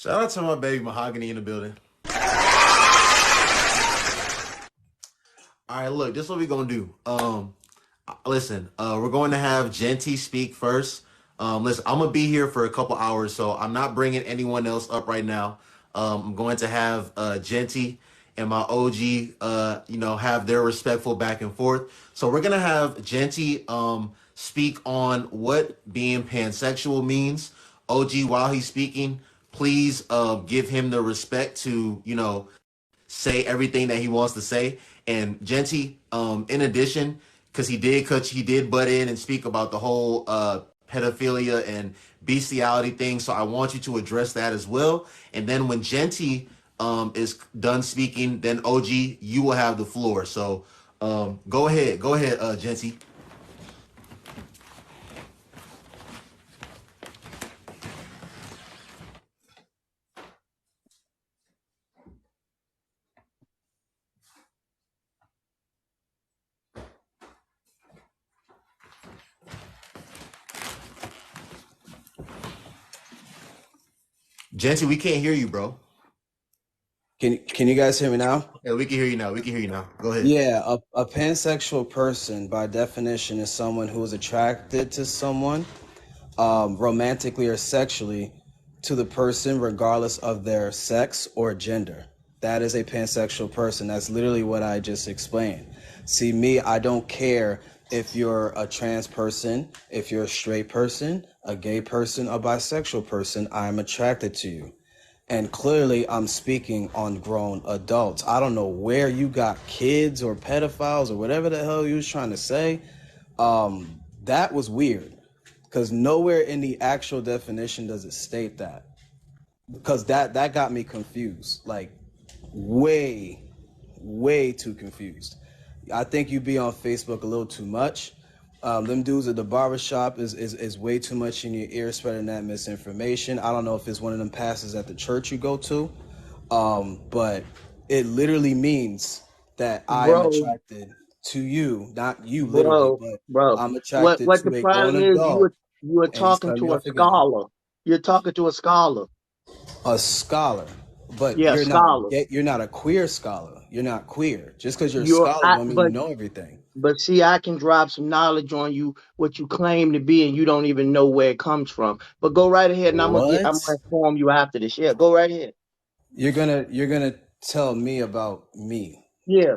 Shout out to my baby Mahogany in the building. All right, look, this is what we're gonna do. Listen, we're going to have Genty speak first. Listen, I'm gonna be here for a couple hours, so I'm not bringing anyone else up right now. I'm going to have Genty and my OG, have their respectful back and forth. So we're gonna have Genty speak on what being pansexual means. OG, while he's speaking, please give him the respect to say everything that he wants to say. And Genty, in addition, because he did butt in and speak about the whole pedophilia and bestiality thing. So I want you to address that as well. And then when Genty is done speaking, then OG, you will have the floor. So go ahead, Genty. Genty, we can't hear you, bro. Can you guys hear me now? Yeah, we can hear you now. Go ahead. Yeah, a pansexual person by definition is someone who is attracted to someone romantically or sexually to the person regardless of their sex or gender. That is a pansexual person. That's literally what I just explained. See, me, I don't care if you're a trans person, if you're a straight person, a gay person, a bisexual person, I'm attracted to you. And clearly I'm speaking on grown adults. I don't know where you got kids or pedophiles or whatever the hell you was trying to say. That was weird because nowhere in the actual definition does it state that. Because that got me confused, like way too confused. I think you be on Facebook a little too much. Them dudes at the barbershop is way too much in your ear spreading that misinformation. I don't know if it's one of them pastors at the church you go to, but it literally means that I am attracted to you, not you literally, but I'm attracted What the to a grown problem is, adult. you were And he's talking cutting me to a off again. scholar. You're talking to a scholar. A scholar, but Yeah, you're not scholar. you're not a queer scholar. You're not queer. Just because you're a You're scholar I, don't mean you know everything. but see, I can drop some knowledge on you, what you claim to be, and you don't even know where it comes from. But go right ahead, and I'm What? gonna inform you after this. Yeah, go right ahead. You're gonna tell me about me. Yeah,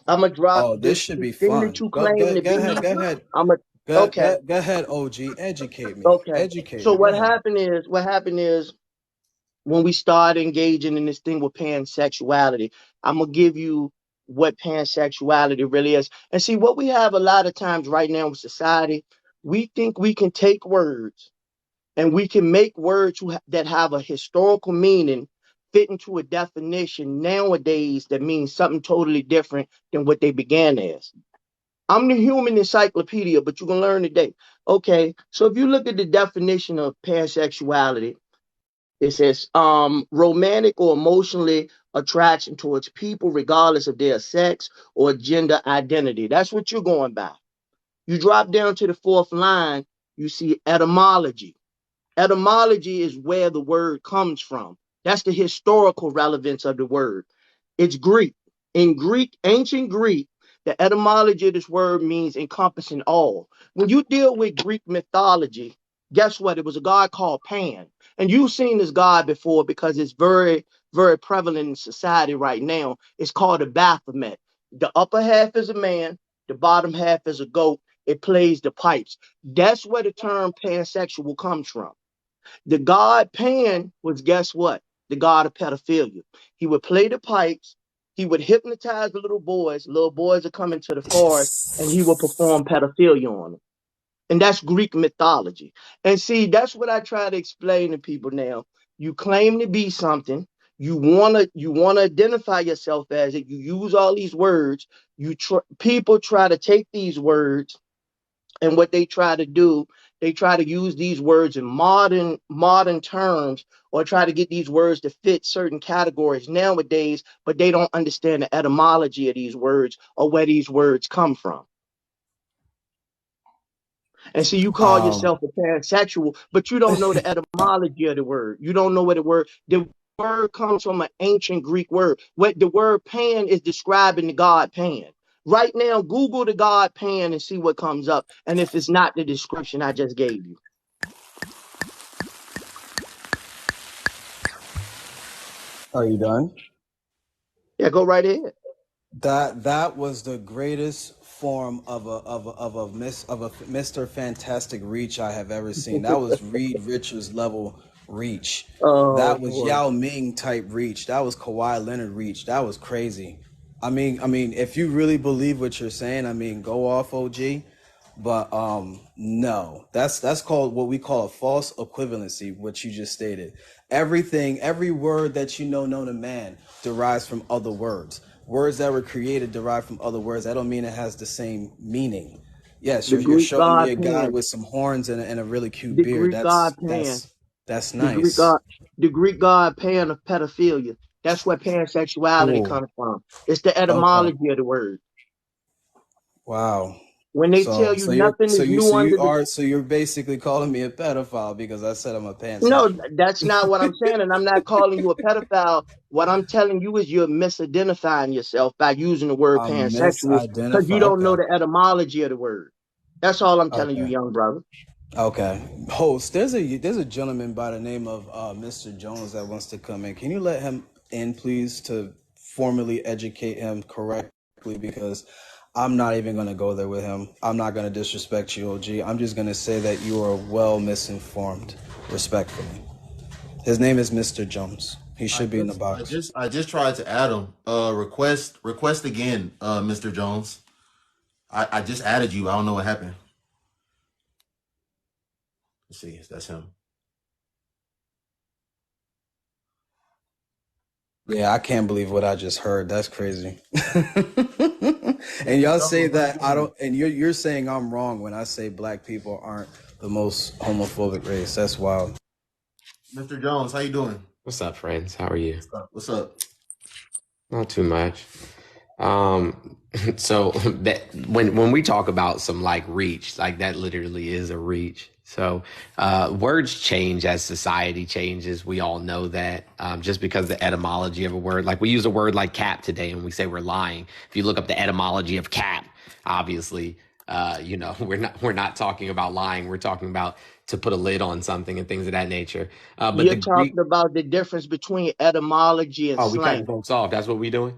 I'm gonna drop Oh, this should this be thing that fun. you Go claim go to go be. ahead. Go ahead. I'm a Go okay, go go ahead. OG, educate me. okay. Educate So me. Go ahead. what happened is when we start engaging in this thing with pansexuality, I'm gonna give you what pansexuality really is. And see, what we have a lot of times right now in society, we think we can take words and we can make words that have a historical meaning fit into a definition nowadays that means something totally different than what they began as. I'm the human encyclopedia, but you can learn today. Okay, so if you look at the definition of pansexuality, it says romantic or emotionally attraction towards people regardless of their sex or gender identity. That's what you're going by. You drop down to the fourth line, you see etymology. Etymology is where the word comes from. That's the historical relevance of the word. It's Greek. In Greek, ancient Greek, the etymology of this word means encompassing all. When you deal with Greek mythology, guess what? It was a god called Pan. And you've seen this god before because it's very prevalent in society right now. It's called a Baphomet. The upper half is a man, the bottom half is a goat. It plays the pipes. That's where the term pansexual comes from. The god Pan was, guess what? The god of pedophilia. He would play the pipes. He would hypnotize the little boys. Little boys would come into the forest and he would perform pedophilia on them. And that's Greek mythology. And see, that's what I try to explain to people now. You claim to be something. You wanna identify yourself as it. You use all these words. People try to take these words, and what they try to do, they try to use these words in modern terms, or try to get these words to fit certain categories nowadays, but they don't understand the etymology of these words or where these words come from. And see, you call Um, yourself a pansexual, but you don't know the etymology of the word. You don't know what the word comes from an ancient Greek word. What the word pan is describing the god Pan. Right now, Google the god Pan and see what comes up. And if it's not the description I just gave you, are you done? yeah, go right ahead. That was the greatest form of a Mr. Fantastic reach I have ever seen. That was Reed Richards level reach. Oh That was boy. Yao Ming type reach. That was Kawhi Leonard reach. That was crazy. I mean, if you really believe what you're saying, I mean, go off, OG. But no, that's called what we call a false equivalency, what you just stated. Every word that you know known to man derives from other words. Words that were created derive from other words. That don't mean it has the same meaning. Yes, The you're Greek showing me god a guy Pan. with some horns and a really cute The beard. Greek god Pan. That's The Greek nice. god, the Greek god Pan of pedophilia. That's where pansexuality Cool. comes from. It's the Okay. etymology of the word. Wow. When they tell So you so you're nothing so is you new so you under the are so you're basically calling me a pedophile because I said I'm a no, pansexual. that's not what I'm saying, and I'm not calling you a pedophile. What I'm telling you is you're misidentifying yourself by using the word I'm pansexual because you don't know Okay. the etymology of the word. That's all I'm telling you, Okay. young brother. Okay. Host, there's a gentleman by the name of Mr. Jones that wants to come in. Can you let him in, please, to formally educate him correctly? Because I'm not even gonna go there with him. I'm not gonna disrespect you, OG. I'm just gonna say that you are well misinformed, respectfully. His name is Mr. Jones. He I should be in the just, I box. just, I just tried to add him. Request again, Mr. Jones. I just added you. I don't know what happened. Let's see if that's him. Yeah, I can't believe what I just heard. That's crazy. And Mr. y'all say Jones, how you that I doing? don't, and you're saying I'm wrong when I say black people aren't the most homophobic race. That's wild. Mr. Jones, how you doing? What's up, friends? How are you? What's up? What's up? Not too much. Um, so that when we talk about some like reach, like that literally is a reach. So words change as society changes. We all know that just because the etymology of a word, like we use a word like cap today, and we say we're lying. If you look up the etymology of cap, obviously, we're not talking about lying. We're talking about to put a lid on something and things of that nature. But You're the Greek, talking about the difference between etymology and oh, we cutting slang. folks off. That's what we doing.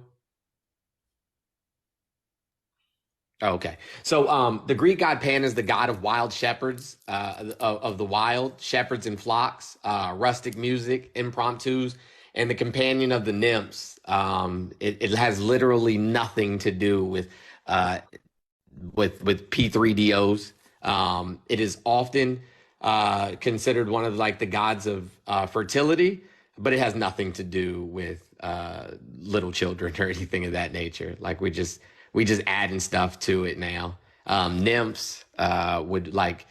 Oh, okay. So the Greek god Pan is the god of wild shepherds, of the wild, shepherds and flocks, rustic music, impromptus, and the companion of the nymphs. It has literally nothing to do uh, with P3DOs. It is often considered one of like the gods of fertility, but it has nothing to do with little children or anything of that nature. Like we just adding stuff to it now. Nymphs would like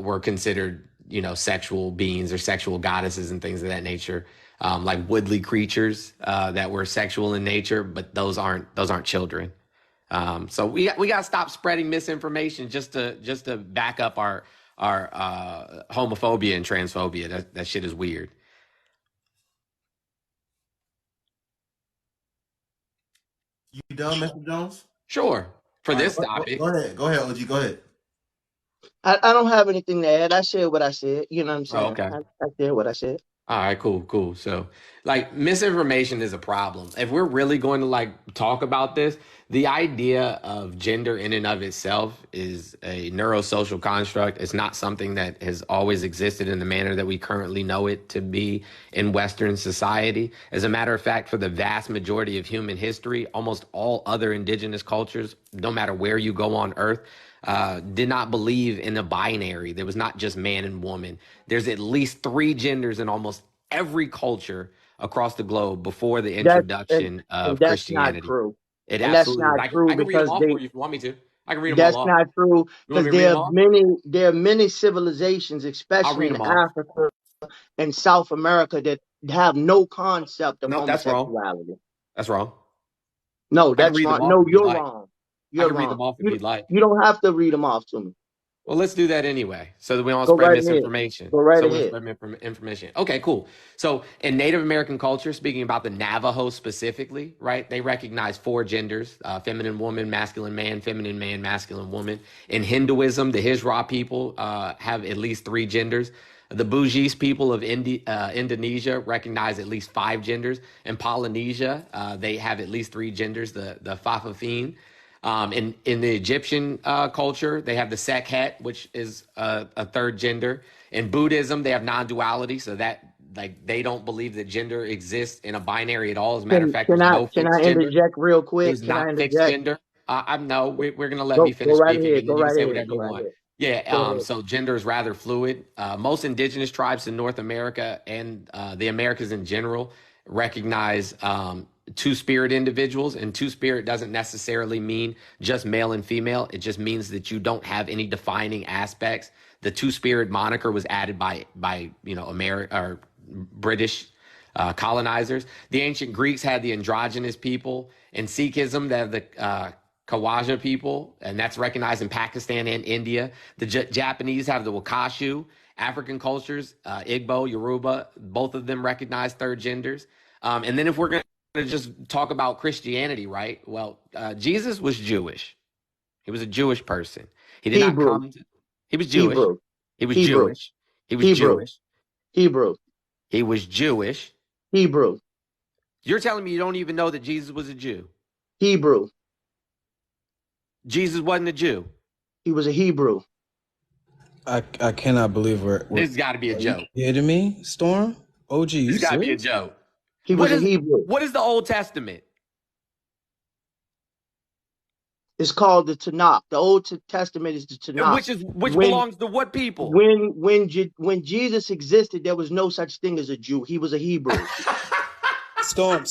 were considered sexual beings or sexual goddesses and things of that nature. Like woodly creatures that were sexual in nature, but those aren't children. So we got to stop spreading misinformation just to back up our homophobia and transphobia. That shit is weird. You done, Mr. Jones? Sure, for All right, this go topic. ahead. Go ahead, OG. Go ahead. I don't have anything to add. I said what I said. You know what I'm Oh, saying? okay. I said what I said. All right, cool, cool. So, like, misinformation is a problem. If we're really going to like talk about this, the idea of gender in and of itself is a neurosocial construct. It's not something that has always existed in the manner that we currently know it to be in Western society. As a matter of fact, for the vast majority of human history, almost all other indigenous cultures, no matter where you go on Earth, did not believe in a binary. There was not just man and woman. There's at least three genders in almost every culture across the globe before the That introduction and of that's not Christianity. true. It And that's absolutely is. not I true can read them because off for you if you want me to. I can read them all that's off. not true You want because me to read them off? there are many civilizations, I'll especially read in them off. Africa and South America, that have no concept of No, that's wrong. homosexuality. That's wrong. No, I can that's read them wrong. off No, if you'd you're like. wrong. I You're can read wrong. them off if you'd like. You don't have to read them off to me. Well, let's do that anyway, so that we don't Go spread right ahead. misinformation. Go right So we don't ahead. spread information. Okay, cool. So in Native American culture, speaking about the Navajo specifically, right? They recognize four genders: feminine woman, masculine man, masculine woman. In Hinduism, the Hijra people have at least three genders. The Bugis people of Indonesia recognize at least five genders. In Polynesia, they have at least three genders. The Fa'afafine. In the Egyptian culture, they have the Sekhet, which is a third gender. In Buddhism, they have non-duality, so that like they don't believe that gender exists in a binary at all. As a matter of fact, there's no Can fixed I gender. interject real quick? There's Can I not fixed interject? gender. I'm no, we're gonna let me Go finish right speaking, ahead. and Go then you can right say ahead. whatever Go you right want. ahead. Yeah. Go ahead. So gender is rather fluid. Most indigenous tribes in North America and the Americas in general recognize two-spirit individuals, and two-spirit doesn't necessarily mean just male and female. It just means that you don't have any defining aspects. The two-spirit moniker was added by America or British colonizers. The ancient Greeks had the androgynous people. In Sikhism, they have the Khawaja people, and that's recognized in Pakistan and India. The Japanese have the Wakashu. African cultures, Igbo, Yoruba, both of them recognize third genders. And then if we're going to just talk about Christianity, right? Well, Jesus was Jewish. He was a Jewish person. He did not Hebrew. come to, he was Jewish. Hebrew. He was Hebrew. Jewish. He was Hebrew. Jewish. Hebrew. He was Jewish. Hebrew. You're telling me you don't even know that Jesus was a Jew? Hebrew. Jesus wasn't a Jew. He was a Hebrew. I cannot believe we're This has got to be a are you joke. kidding me, Storm? OG, This you has got to be a serious? joke. He was a Hebrew. What is the Old Testament? It's called the Tanakh. The Old Testament is the Tanakh. Which When belongs to what people? when Jesus existed, there was no such thing as a Jew. He was a Hebrew. Storm.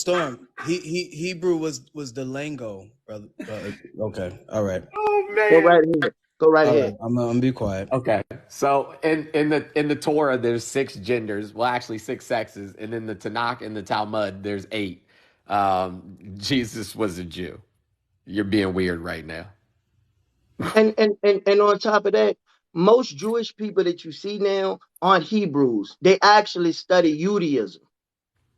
Hebrew was the lingo, brother. Okay, all right, Oh Go man. right ahead. Go right all ahead. right. I'm gonna be quiet. Okay. So in the Torah there's six genders, well actually six sexes, and in the Tanakh and the Talmud there's eight. Jesus was a Jew. You're being weird right now. And on top of that, most Jewish people that you see now aren't Hebrews. They actually study Judaism,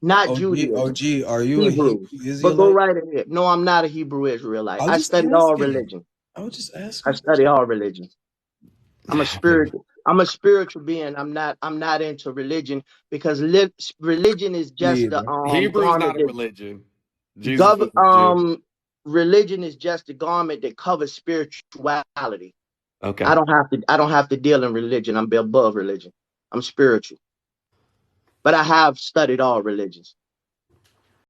not Judaism. OG, are you a Hebrew Hebrews. But go Israelite? right ahead. No, I'm not a Hebrew Israelite. I I was just studied all asking. religion. I was just I asking. study all religions. I'm a Okay. spiritual. I'm a spiritual being. I'm not into religion because religion is Me just the either. Hebrew's garment not a that religion. Jesus was a Jew. religion is just the garment that covers spirituality. Okay. I don't have to deal in religion. I'm above religion. I'm spiritual. But I have studied all religions.